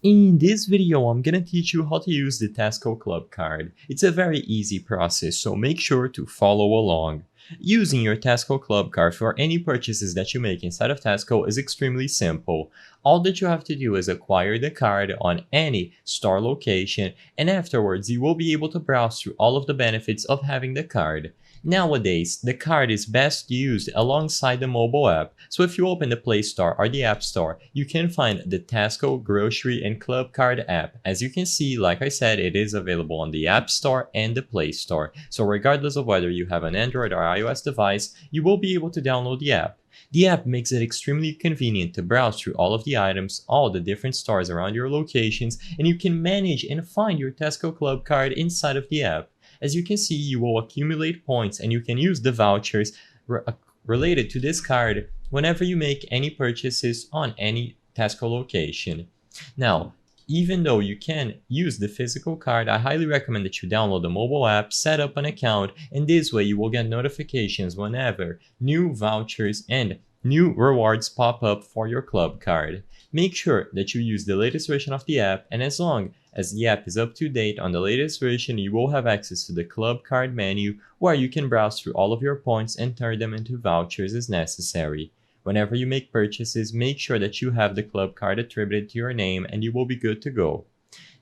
In this video, I'm gonna teach you how to use the Tesco Clubcard. It's a very easy process, so make sure to follow along. Using your Tesco Clubcard for any purchases that you make inside of Tesco is extremely simple. All that you have to do is acquire the card on any store location, and afterwards you will be able to browse through all of the benefits of having the card. Nowadays, the card is best used alongside the mobile app, so if you open the Play Store or the App Store, you can find the Tesco Grocery and Club Card app. As you can see, like I said, it is available on the App Store and the Play Store, so regardless of whether you have an Android or iOS device, you will be able to download the app. The app makes it extremely convenient to browse through all of the items, all the different stores around your locations, and you can manage and find your Tesco Club card inside of the app. As you can see, you will accumulate points and you can use the vouchers related to this card whenever you make any purchases on any Tesco location. Now, even though you can use the physical card, I highly recommend that you download the mobile app, set up an account, and this way you will get notifications whenever new vouchers and new rewards pop up for your club card. Make sure that you use the latest version of the app, and as long as the app is up to date on the latest version, you will have access to the club card menu where you can browse through all of your points and turn them into vouchers as necessary. Whenever you make purchases, make sure that you have the club card attributed to your name and you will be good to go.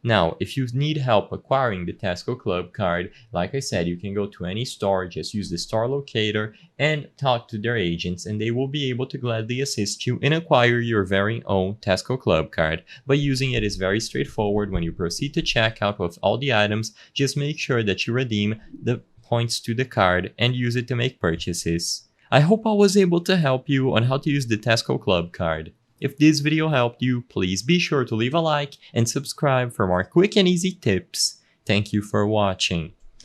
Now, if you need help acquiring the Tesco Club card, like I said, you can go to any store, just use the store locator and talk to their agents and they will be able to gladly assist you in acquire your very own Tesco Club card. But using it is very straightforward. When you proceed to checkout with all the items, just make sure that you redeem the points to the card and use it to make purchases. I hope I was able to help you on how to use the Tesco Club card. If this video helped you, please be sure to leave a like and subscribe for more quick and easy tips. Thank you for watching.